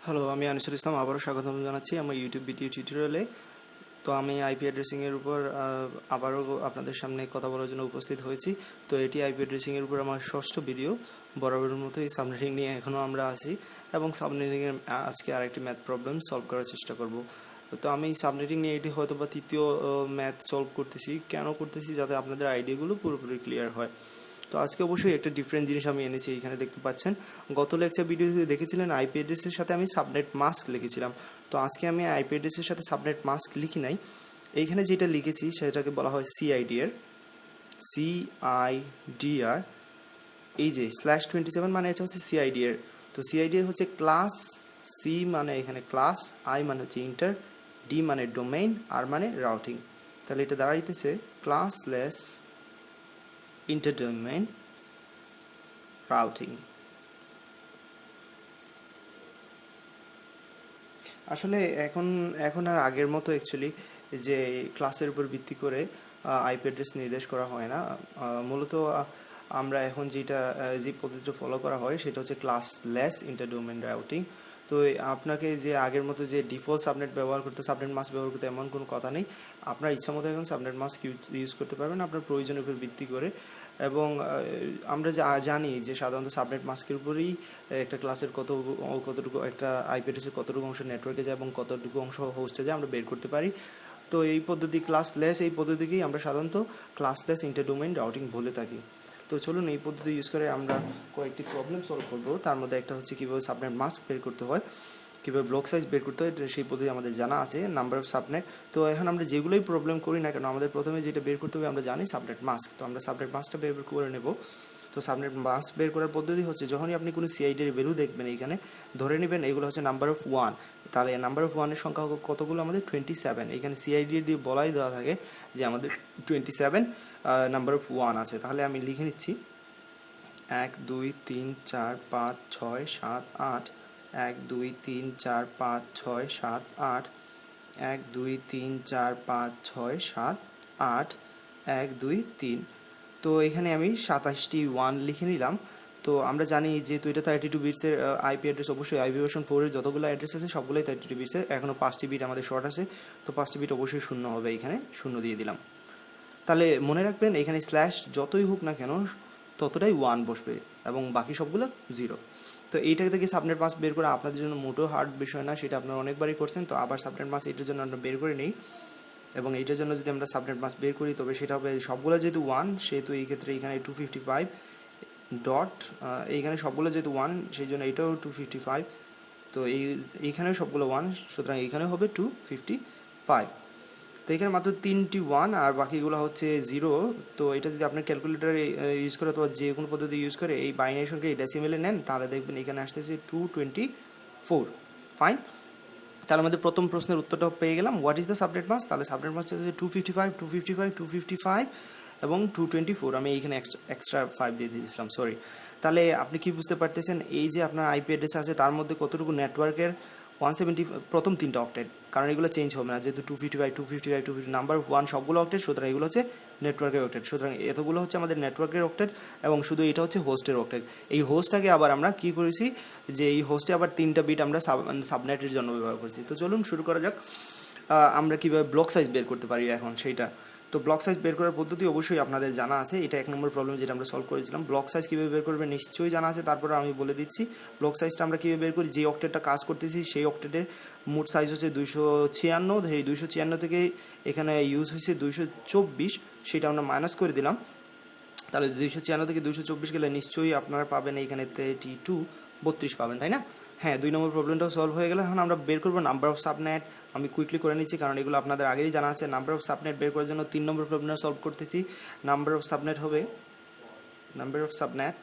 Hello, আমি আনিসুল ইসলাম আবারও স্বাগতম জানাচ্ছি আমার ইউটিউব ভিডিও টিউটোরিয়ালে। তো আমি আইপি অ্যাড্রেসিংয়ের উপর আবারও আপনাদের সামনে কথা বলার জন্য উপস্থিত হয়েছি। তো এটি আইপি অ্যাড্রেসিংয়ের উপর আমার ষষ্ঠ ভিডিও। বরাবরের মতোই সাবনেটিং নিয়ে এখনও আমরা আছি এবং সাবনেটিংয়ের আজকে আরেকটি ম্যাথ প্রবলেম সলভ করার চেষ্টা করব। তো আমি সাবনেটিং নিয়ে এটি হয়তো বা তৃতীয় ম্যাথ সলভ করতেছি। কেন করতেছি? যাতে আপনাদের আইডিয়াগুলো পুরোপুরি ক্লিয়ার হয়। তো আজকে অবশ্যই একটা ডিফারেন্ট জিনিস আমি এনেছি, এখানে দেখতে পাচ্ছেন। গত লেকচার ভিডিওতে দেখেছিলেন আইপি অ্যাড্রেসের সাথে আমি সাবনেট মাস্ক লিখেছিলাম। তো আজকে আমি আইপি অ্যাড্রেসের সাথে সাবনেট মাস্ক লিখি নাই। এইখানে যেটা লিখেছি সেটাকে বলা হয় সিআইডিআর। সিআইডিআর, এই যে /27 মানে এটা হচ্ছে সিআইডিআর। তো সিআইডিআর হচ্ছে ক্লাস, সি মানে এখানে ক্লাস, আই মানে হচ্ছে ইন্টার, ডি মানে ডোমেইন, আর মানে রাউটিং। তাহলে এটা দাঁড়াইতেছে ক্লাসলেস ইন্টারডোমেইন রাউটিং। আসলে এখন আর আগের মতো অ্যাকচুয়ালি যে ক্লাসের উপর ভিত্তি করে আইপি অ্যাড্রেস নির্দেশ করা হয় না। মূলত আমরা এখন যে পদ্ধতিটা ফলো করা হয় সেটা হচ্ছে ক্লাসলেস ইন্টারডোমেইন রাউটিং। তো আপনাকে যে আগের মতো যে ডিফল্ট সাবনেট ব্যবহার করতে, সাবনেট মাস্ক ব্যবহার করতে এমন কোনো কথা নেই। আপনার ইচ্ছা মতো এখন সাবনেট মাস্ক ইউজ করতে পারবেন আপনার প্রয়োজনের উপর ভিত্তি করে। এবং আমরা জানি যে সাধারণত সাবনেট মাস্কের উপরেই একটা ক্লাসের কতটুকু একটা আইপি অ্যাড্রেসের কতটুকু অংশ নেটওয়ার্কে যায় এবং কতটুকু অংশ হোস্টে যায় আমরা বের করতে পারি। তো এই পদ্ধতি ক্লাসলেস, এই পদ্ধতিকেই আমরা সাধারণত ক্লাসলেস ইন্টারডোমেইন রাউটিং বলে থাকি। তো চলুন এই পদ্ধতি ইউজ করে আমরা কয়েকটি প্রবলেম সলভ করব। তার মধ্যে একটা হচ্ছে কীভাবে সাবনেট মাস্ক বের করতে হয়, কীভাবে ব্লক সাইজ বের করতে হয়, সেই পদ্ধতি আমাদের জানা আছে, নাম্বার অফ সাবনেট। তো এখন আমরা যেগুলোই প্রবলেম করি না কেন আমাদের প্রথমে যেটা বের করতে হবে আমরা জানি সাবনেট মাস্ক। তো আমরা সাবনেট মাস্কটা বের করে নেব। তো সাবনেট মাস্ক বের করার পদ্ধতি হচ্ছে, যখনই আপনি কোনো সিআইডির ভ্যালু দেখবেন এইখানে ধরে নেবেন এগুলো হচ্ছে নাম্বার অফ 1। তাহলে নাম্বার অফ 1-এর সংখ্যা কতগুলো? আমাদের 27। এখানে সিআইডি দিয়ে বলাই দেওয়া থাকে যে আমাদের 27 নাম্বার অফ 1 আছে। তাহলে আমি লিখে নিচ্ছি 1 2 3 4 5 6 7 8, 1 2 3 4 5 6 7 8, 1 2 3 4 5 6 7 8, 1 2 3। তো এখানে আমি 27টি 1 লিখে নিলাম। তো আমরা জানি যেহেতু এটা 32 বিটসের আইপি অ্যাড্রেস, অবশ্যই আইপি ভার্সন 4-এর যতগুলো অ্যাড্রেস আছে সবগুলোই 32 বিটসের। এখনও 5টি বিট আমাদের শর্ট আছে, তো 5টি বিট অবশ্যই শূন্য হবে, এখানে শূন্য দিয়ে দিলাম। তাহলে মনে রাখবেন এখানে স্ল্যাশ যতই হোক না কেন ততটাই 1 বসবে এবং বাকি সবগুলো 0। তো এইটা থেকে সাবনেট মাস্ক বের করা আপনাদের জন্য মোটেও হার্ড বিষয় না, সেটা আপনারা অনেকবারই করছেন। তো আবার সাবনেট মাস্ক এটার জন্য আমরা বের করে নিই, এবং এইটার জন্য যদি আমরা সাবনেট মাস্ক বের করি তবে সেটা হবে সবগুলো যেহেতু 1 সেহেতু এই ক্ষেত্রে এখানে 255 ডট, এইখানে সবগুলো যেহেতু 1 সেই জন্য এটাও 255। তো এইখানেও সবগুলো 1, সুতরাং এইখানেও হবে 255। তো এখানে মাত্র 3টি 1 আর বাকিগুলো হচ্ছে 0। তো এটা যদি আপনার ক্যালকুলেটারে ইউজ করে অথবা যে কোনো পদ্ধতি ইউজ করে এই বাইনারি সংখ্যা এই ডেসিমেলে নেন তাহলে দেখবেন এখানে আসতেছে 224। ফাইন। তাহলে আমাদের প্রথম প্রশ্নের উত্তরটা পেয়ে গেলাম, what is the subnet mask. তাহলে সাবনেট মাস্ক হচ্ছে 255 255 255 এবং 224। আমি এইখানে এক্সট্রা 5 দিয়ে দিয়েছিলাম, সরি। তাহলে আপনি কি বুঝতে পারতেছেন এই যে আপনার আইপি অ্যাড্রেস আছে তার মধ্যে কতটুকু নেটওয়ার্কের 170, প্রথম 3টা অক্টেট, কারণ এগুলো চেঞ্জ হবে না যেহেতু 255 255 250 নাম্বার 1 সবগুলো অক্টেট, সুতরাং এগুলো হচ্ছে নেটওয়ার্কের অক্টেট। সুতরাং এতগুলো হচ্ছে আমাদের নেটওয়ার্কের অক্টেট এবং শুধু এটা হচ্ছে হোস্টের অক্টেট। এই হোস্টটাকে আবার আমরা কি করেছি যে এই হোস্টে আবার 3টা বিট আমরা সাবনেটের জন্য ব্যবহার করেছি। তো চলুন শুরু করা যাক। আমরা কীভাবে ব্লক সাইজ বের করতে পারি এখন সেইটা। তো ব্লক সাইজ বের করার পদ্ধতি অবশ্যই আপনাদের জানা আছে, এটা 1 নম্বর প্রবলেম যেটা আমরা সলভ করেছিলাম। ব্লক সাইজ কীভাবে বের করবে নিশ্চয়ই জানা আছে, তারপরে আমি বলে দিচ্ছি। ব্লক সাইজটা আমরা কীভাবে বের করি, যে অক্টেটটা কাজ করতেছি সেই অক্টেটের মোট সাইজ হচ্ছে 256। এই 256 থেকে এখানে ইউজ হয়েছে 224, সেটা আমরা মাইনাস করে দিলাম। তাহলে 256 থেকে 224 গেলে নিশ্চয়ই আপনারা পাবেন এইখানে 32 পাবেন, তাই না? হ্যাঁ, 2 নম্বর প্রবলেমটাও সলভ হয়ে গেল। এখন আমরা বের করবো নাম্বার অফ সাবনেট। আমি কুইকলি করে নিচ্ছি কারণ এগুলো আপনাদের আগেই জানা আছে। নাম্বার অফ সাবনেট বের করার জন্য 3 নম্বর প্রবলেম সলভ করতেছি। নাম্বার অফ সাবনেট হবে, নাম্বার অফ সাবনেট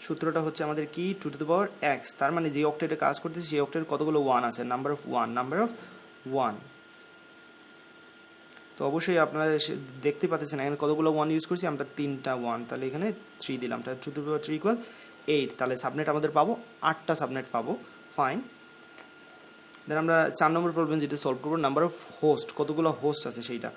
সূত্রটা হচ্ছে আমাদের কি, 2^x। তার মানে যে অক্টেটে কাজ করতেছি সেই অক্টেটে কতগুলো 1 আছে, নাম্বার অফ 1, নাম্বার অফ 1। তো অবশ্যই আপনারা দেখতে পাচ্ছেন এখানে কতগুলো 1 ইউজ করছি আমরা, 3টা 1। তাহলে এখানে 3 দিলাম, তাহলে 2^3 = 8। তাহলে সাবনেট আমাদের পাবো 8টা সাবনেট পাবো। ফাইন। দেন আমরা 4 নম্বর প্রবলেম যেটা সলভ করবো, নাম্বার অফ হোস্ট, কতগুলো হোস্ট আছে সেইটা।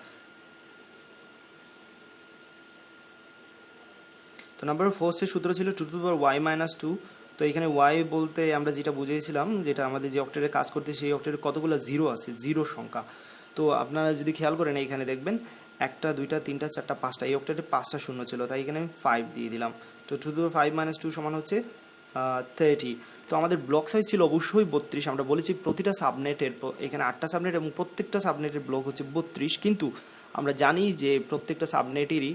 তো নাম্বার অফ হোস্টের সূত্র ছিল 2^y - 2 তো এখানে ওয়াই বলতে আমরা যেটা বুঝিয়েছিলাম, যেটা আমাদের যে অক্টেটে কাজ করতে, সেই অক্টেটে কতগুলো জিরো আছে, জিরো সংখ্যা। তো আপনারা যদি খেয়াল করেন এইখানে দেখবেন 1 2 3 4 5টা, এই অক্টেটে 5টা শূন্য ছিল, তাই এখানে আমি 5 দিয়ে দিলাম। তো 2 - 2 সমান হচ্ছে 30। তো আমাদের ব্লক সাইজ ছিল অবশ্যই 32। আমরা বলেছি প্রতিটা সাবনেটের, এখানে 8টা সাবনেট এবং প্রত্যেকটা সাবনেটের ব্লক হচ্ছে 32, কিন্তু আমরা জানি যে প্রত্যেকটা সাবনেটেরই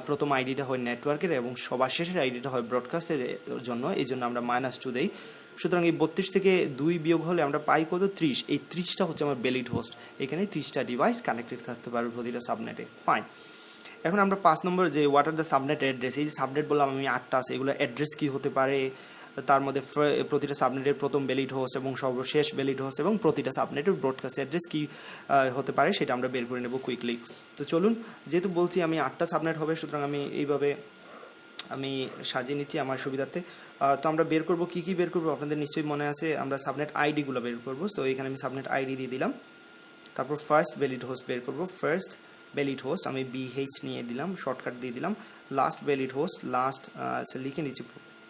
প্রথম আইডিটা হয় নেটওয়ার্কের এবং সবার শেষের আইডিটা হয় ব্রডকাস্টের জন্য, এই জন্য আমরা -2 দেই। সুতরাং এই 32 থেকে 2 বিয়োগ হলে আমরা পাই কত, 30। এই 30টা হচ্ছে আমার ভ্যালিড হোস্ট। এখানে 30টা ডিভাইস কানেক্টেড থাকতে পারবে প্রতিটা সাবনেটে। ফাইন। এখন আমরা 5 নম্বর যে what are the subnet address, এই যে সাবনেট বললাম আমি 8টা আছে, এগুলো অ্যাড্রেস কী হতে পারে, তার মধ্যে প্রতিটা সাবনেটের প্রথম ভ্যালিড হোস্ট এবং সর্বশেষ ভ্যালিড হোস্ট এবং প্রতিটা সাবনেটের ব্রডকাস্ট অ্যাড্রেস কী হতে পারে সেটা আমরা বের করে নেব কুইকলি। তো চলুন, যেহেতু বলছি আমি 8টা সাবনেট হবে, সুতরাং আমি এইভাবে আমি সাজিয়ে নিচ্ছি আমার সুবিধার্থে। তো আমরা বের করব কী কী বের করবো, আপনাদের নিশ্চয়ই মনে আছে, আমরা সাবনেট আইডিগুলো বের করবো। সো এখানে আমি সাবনেট আইডি দিয়ে দিলাম। তারপর ফার্স্ট ভ্যালিড হোস্ট বের করবো, ফার্স্ট ভ্যালিড হোস্ট আমি BH নিয়ে দিলাম, শর্টকাট দিয়ে দিলাম। লাস্ট ভ্যালিড হোস্ট, লাস্ট লিখে নিচ্ছি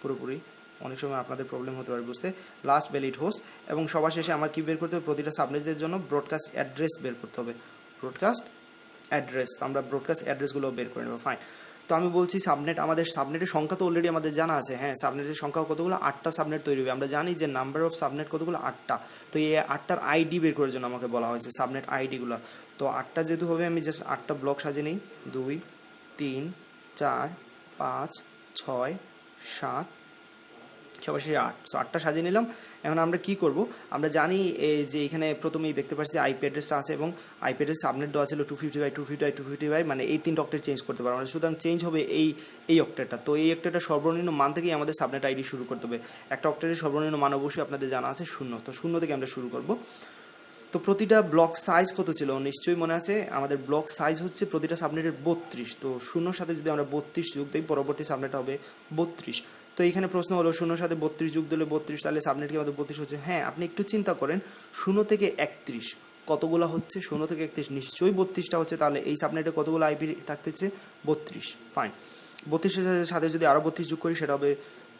পুরোপুরি, অনেক সময় আপনাদের প্রবলেম হতে পারে বুঝতে। লাস্ট ভ্যালিড হোস্ট, এবং সবার শেষে আমার কি বের করতে হবে, প্রতিটা সাবনেটের জন্য ব্রডকাস্ট অ্যাড্রেস বের করতে হবে, ব্রডকাস্ট অ্যাড্রেস। আমরা ব্রডকাস্ট অ্যাড্রেসগুলো বের করে নেবো। ফাইন। তো আমি বলছি সাবনেট, আমাদের সাবনেটের সংখ্যা তো অলরেডি আমাদের জানা আছে। হ্যাঁ, সাবনেটের সংখ্যা কতগুলো, 8টা সাবনেট তৈরি হবে। আমরা জানি যে নাম্বার অফ সাবনেট কতগুলো, 8টা। তো এই 8টার আইডি বের করার জন্য আমাকে বলা হয়েছে সাবনেট আইডিগুলো। তো 8টা যেহেতু হবে, আমি জাস্ট 8টা ব্লক সাজিয়ে নিই, 2 3 4 5 6 7, সবার শেষে 8। সো 8টা সাজিয়ে নিলাম। এখন আমরা কি করব, আমরা জানি যে এখানে প্রথমেই দেখতে পাচ্ছি আইপি অ্যাড্রেসটা আছে এবং আইপি অ্যাড্রেস সাবনেট দেওয়া ছিল 250/250/250, মানে এই 3টা অক্টেট চেঞ্জ করতে পারবো না, সুতরাং চেঞ্জ হবে এই অক্টেটটা। তো এই অক্টেটটা সর্বনিম্ন মান থেকেই আমাদের সাবনেট আইডি শুরু করতে হবে। একটা অক্টেটের সর্বনিম্ন মান অবশ্যই আপনাদের জানা আছে 0। তো 0 থেকে আমরা শুরু করব। তো প্রতিটা ব্লক সাইজ কত ছিল, নিশ্চয়ই মনে আছে, আমাদের ব্লক সাইজ হচ্ছে প্রতিটা সাবনেটের 32। তো 0 সাথে যদি আমরা 32 যোগ দিই, পরবর্তী সাবনেট হবে 32। তো এইখানে প্রশ্ন হলো 0 সাথে 32 যোগ দিলে 32, তাহলে সাবনেট কি আমাদের 32 হচ্ছে? হ্যাঁ, আপনি একটু চিন্তা করেন, 0 থেকে 31 কতগুলো হচ্ছে, 0 থেকে 31 নিশ্চয়ই 32টা হচ্ছে, তাহলে এই সাবনেটে কতগুলো আইপি থাকতেছে, 32। ফাইন। 32-এর সাথে যদি আরও 32 যোগ করি সেটা হবে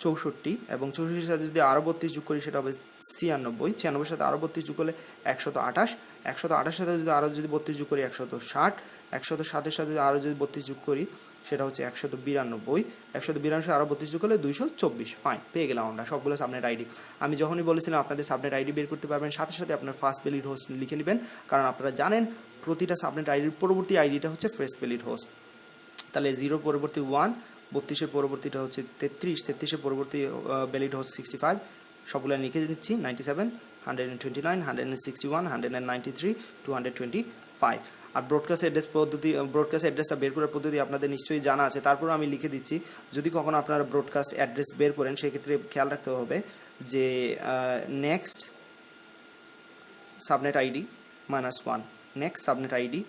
64, এবং 64-এর সাথে যদি আরও 32 যোগ করি সেটা হবে 96, 96-এর সাথে আরও 32 যোগ করলে 128, 128-এর সাথে যদি আরও 32 যোগ করি 160, 160-এর সাথে আরও যদি 32 যোগ করি সেটা হচ্ছে 192, 192 আরও 32 যোগ করলে 224। ফাইন, পেয়ে গেলাম আমরা সবগুলো সাবনেট আইডি। আমি যখনই বলেছিলাম আপনাদের সাবনেট আইডি বের করতে পারবেন, সাথে সাথে আপনার ফার্স্ট ভ্যালিড হোস্ট লিখে নেবেন, কারণ আপনারা জানেন প্রতিটা সাবনেট আইডির পরবর্তী আইডিটা হচ্ছে ফার্স্ট ভ্যালিড হোস্ট। তাহলে 0 পরবর্তী 1, 32-এর পরবর্তীটা হচ্ছে 33, 33-এর পরবর্তী ভ্যালিড হোস্ট 65, সবগুলো লিখে দিচ্ছি, 97, 129, 161, 193, 225। আর ব্রডকাস্ট অ্যাড্রেস পদ্ধতি, ব্রডকাস্ট অ্যাড্রেসটা বের করার পদ্ধতি আপনাদের নিশ্চয়ই জানা আছে, তারপর আমি লিখে দিচ্ছি। যদি কখনো আপনারা ব্রডকাস্ট অ্যাড্রেস বের করেন, সেক্ষেত্রে খেয়াল রাখতে হবে যে next subnet ID -1, next subnet ID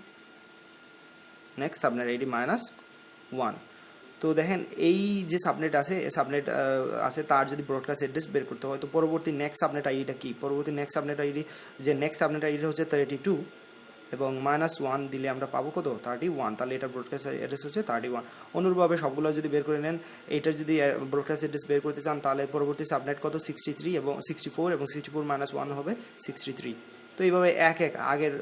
-1। তো দেখেন এই যে সাবনেট আছে তার যদি ব্রডকাস্ট অ্যাড্রেস বের করতে হয়, তো পরবর্তী নেক্সট সাবনেট আইডিটা কি, পরবর্তী নেক্সট সাবনেট আইডি, যে নেক্সট সাবনেট আইডিটা হচ্ছে 32, এবং -1 দিলে আমরা পাবো কত, 31। তাহলে এটা ব্রডকাস্ট অ্যাড্রেস হচ্ছে 31। অনুরূপভাবে সবগুলো যদি বের করে নেন, এইটার যদি ব্রডকাস্ট অ্যাড্রেস বের করতে চান, তাহলে পরবর্তী সাবনেট কত, 63 এবং 64, এবং 64 - 1 হবে 63। তো এইভাবে এক আগের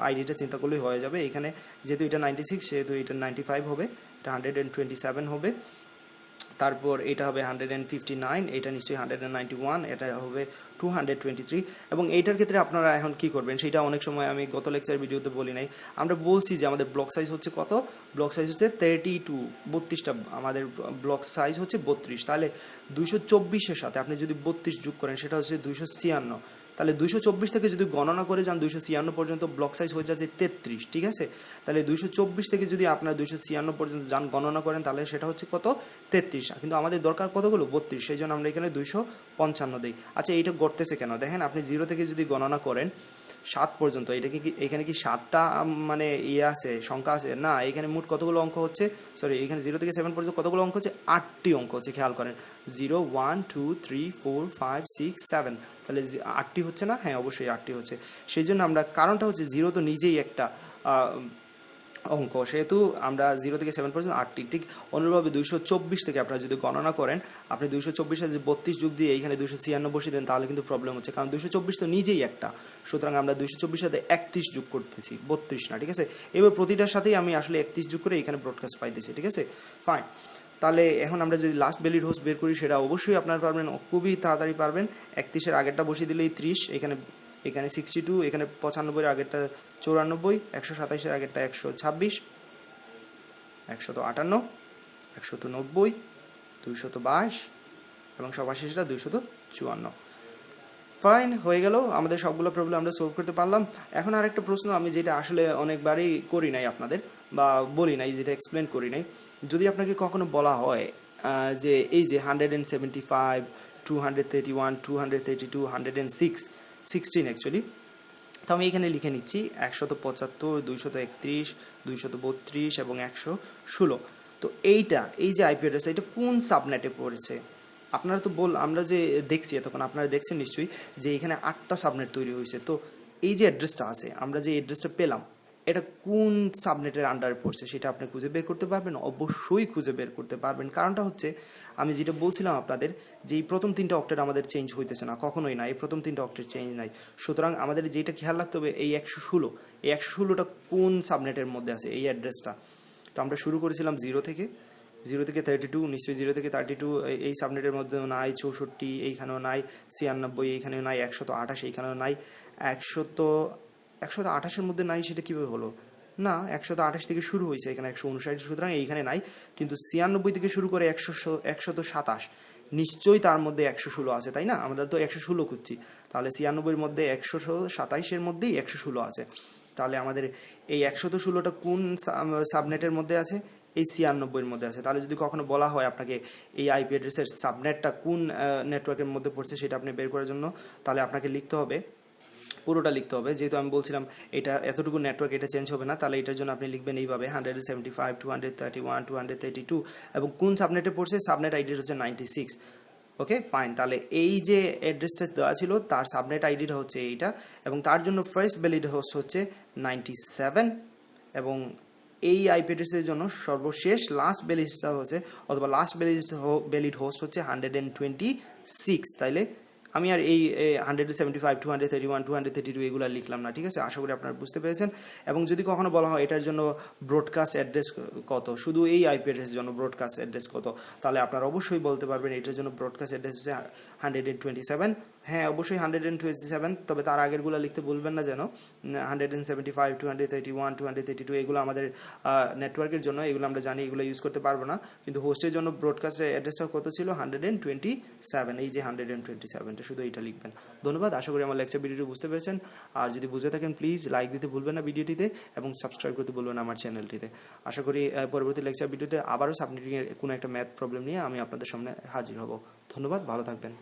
আইডিটা চিন্তা করলেই হয়ে যাবে। এখানে যেহেতু এটা 96, সেহেতু এটা 95 হবে, এটা 127 হবে, তারপর এটা হবে 159, এটা নিশ্চয়ই 191, এটা হবে 223। এবং এইটার ক্ষেত্রে আপনারা এখন কি করবেন সেটা অনেক সময় আমি গত লেকচার ভিডিওতে বলি নাই। আমরা বলছি যে আমাদের ব্লক সাইজ হচ্ছে কত, ব্লক সাইজ হচ্ছে 32, 32টা আমাদের ব্লক সাইজ হচ্ছে 32। তাহলে 224-এর সাথে আপনি যদি 32 যোগ করেন সেটা হচ্ছে 256। তাহলে 224 থেকে যদি গণনা করে যান 256 পর্যন্ত, ব্লক সাইজ হয়ে যাচ্ছে 33, ঠিক আছে। তাহলে 224 থেকে যদি আপনার 256 পর্যন্ত যান গণনা করেন, তাহলে সেটা হচ্ছে কত, 33। কিন্তু আমাদের দরকার কতগুলো, 32, সেই জন্য আমরা এখানে 255 দিই। আচ্ছা, এইটা গড়তেছে কেন, দেখেন আপনি 0 থেকে যদি গণনা করেন 7 পর্যন্ত, এটা কি এখানে কি 7টা মানে আছে, সংখ্যা আছে না, এখানে মোট কতগুলো অঙ্ক হচ্ছে, সরি এখানে 0 থেকে 7 পর্যন্ত কতগুলো অঙ্ক হচ্ছে, 8টি অঙ্ক হচ্ছে। খেয়াল করেন 0 1 2 3 4 5 6 7, তাহলে 8টি হচ্ছে না, হ্যাঁ অবশ্যই 8টি হচ্ছে। সেই জন্য আমরা, কারণটা হচ্ছে 0 তো নিজেই একটা অঙ্ক, সেহেতু আমরা 0 থেকে 7 পর্যন্ত 8টি। ঠিক অনুরূপভাবে 224 থেকে আপনারা যদি গণনা করেন, আপনি 224 সাথে 32 যোগ দিয়ে এইখানে 296 বসিয়ে দেন, তাহলে কিন্তু প্রবলেম হচ্ছে, কারণ 224 তো নিজেই একটা, সুতরাং আমরা 224 সাথে 31 যোগ করতেছি, 32 না, ঠিক আছে। এবার প্রতিটার সাথেই আমি আসলে 31 যোগ করে এখানে ব্রডকাস্ট পাইতেছি, ঠিক আছে, ফাইন। তাহলে এখন আমরা যদি লাস্ট ভ্যালিড হোস্ট বের করি, সেটা অবশ্যই আপনারা পারবেন, খুবই তাড়াতাড়ি পারবেন। 31-এর আগেরটা বসিয়ে দিলেই 30, এখানে 62, এখানে 95-এর আগেরটা 94, 127-এর আগেরটা 126, 158, 190, 222 এবং সবার শেষটা 254। ফাইন, হয়ে গেল, আমাদের সবগুলো প্রবলেম আমরা সলভ করতে পারলাম। এখন আরেকটা প্রশ্ন আমি যেটা আসলে অনেকবারই করি নাই আপনাদের, বা বলি নাই, যেটা এক্সপ্লেন করি নাই, যদি আপনাকে কখনো বলা হয় যে এই যে 175, 231, 232, 106, 16 অ্যাকচুয়ালি, তো আমি এখানে লিখে নিচ্ছি 175, 231, 232 এবং 116। তো এই যে আইপি অ্যাড্রেস, এটা কোন সাবনেটে পড়েছে? আপনারা তো আমরা যে দেখছি এতক্ষণ, আপনারা দেখছেন নিশ্চয়ই যে এখানে 8টা সাবনেট তৈরি হয়েছে। তো এই যে অ্যাড্রেসটা আছে, আমরা যে অ্যাড্রেসটা পেলাম, এটা কোন সাবনেটের আন্ডারে পড়ছে সেটা আপনি খুঁজে বের করতে পারবেন, অবশ্যই খুঁজে বের করতে পারবেন। কারণটা হচ্ছে, আমি যেটা বলছিলাম আপনাদের, যে এই প্রথম 3টা অক্টেট আমাদের চেঞ্জ হইতেছে না, কখনোই না, এই প্রথম 3টা অক্টেট চেঞ্জ নাই। সুতরাং আমাদের যেটা খেয়াল রাখতে হবে, এই 116টা কোন সাবনেটের মধ্যে আছে, এই অ্যাড্রেসটা। তো আমরা শুরু করেছিলাম 0 থেকে 32, নিশ্চয়ই 0 থেকে 32 এই সাবনেটের মধ্যেও নাই, 64 এইখানেও নাই, 96 এইখানেও নাই, 128 এইখানেও নাই, 128-এর মধ্যে নাই, সেটা কীভাবে হলো? না, 128 থেকে শুরু হয়েছে, এখানে 159, সুতরাং এইখানে নাই। কিন্তু 96 থেকে শুরু করে 127, নিশ্চয়ই তার মধ্যে 116 আছে, তাই না? আমরা তো 116 খুঁজছি, তাহলে 96-এর মধ্যে 127-এর মধ্যেই 116 আছে। তাহলে আমাদের এই 116টা কোন সাবনেটের মধ্যে আছে? এই 96-এর মধ্যে আছে। তাহলে যদি কখনো বলা হয় আপনাকে এই আইপি অ্যাড্রেসের সাবনেটটা কোন নেটওয়ার্কের মধ্যে পড়ছে, সেটা আপনি বের করার জন্য, তাহলে আপনাকে লিখতে হবে, পুরোটা লিখতে হবে। যেহেতু আমি বলছিলাম এটা এতটুকু নেটওয়ার্ক, এটা চেঞ্জ হবে না, তাহলে এটার জন্য আপনি লিখবেন এইভাবে 175, 231, 232, এবং কোন সাবনেটে পড়ছে, সাবনেট আইডি হচ্ছে 96। ওকে, ফাইন। তাহলে এই যে অ্যাড্রেসটা দেওয়া ছিল, তার সাবনেট আইডিটা হচ্ছে এইটা, এবং তার জন্য ফার্স্ট ভ্যালিড হোস্ট হচ্ছে 97, এবং এই আইপি অ্যাড্রেসের জন্য সর্বশেষ লাস্ট ভ্যালিডটা হচ্ছে, অথবা লাস্ট ভ্যালিড হোস্ট হচ্ছে 126। তাইলে আমি আর এই 175, 231, 232 এগুলো লিখলাম না, ঠিক আছে? আশা করি আপনারা বুঝতে পেরেছেন। এবং যদি কখনো বলা হয় এটার জন্য ব্রডকাস্ট অ্যাড্রেস কত, শুধু এই আইপি অ্যাড্রেসের জন্য ব্রডকাস্ট অ্যাড্রেস কত, তাহলে আপনারা অবশ্যই বলতে পারবেন এটার জন্য ব্রডকাস্ট অ্যাড্রেস হচ্ছে 127। হ্যাঁ, অবশ্যই 127, তবে তার আগেরগুলো লিখতে বলবেন না যেন। 175, 231, 232 এগুলো আমাদের নেটওয়ার্কের জন্য, এগুলো আমরা জানি, এগুলো ইউজ করতে পারবো না। কিন্তু হোস্টের জন্য ব্রডকাস্টের অ্যাড্রেসটা কত ছিল? 127, এই যে 127, শুধু এইটা লিখবেন। ধন্যবাদ, আশা করি আমার লেকচার ভিডিওটি বুঝতে পেরেছেন। আর যদি বুঝে থাকেন, প্লিজ লাইক দিতে ভুলবেন না ভিডিওটিতে, এবং সাবস্ক্রাইব করতে ভুলবেন না আমার চ্যানেলটিতে। আশা করি পরবর্তী লেকচার ভিডিওতে আবারও সাবনেটিংয়ের কোনো একটা ম্যাথ প্রবলেম নিয়ে আমি আপনাদের সামনে হাজির হব। ধন্যবাদ, ভালো থাকবেন।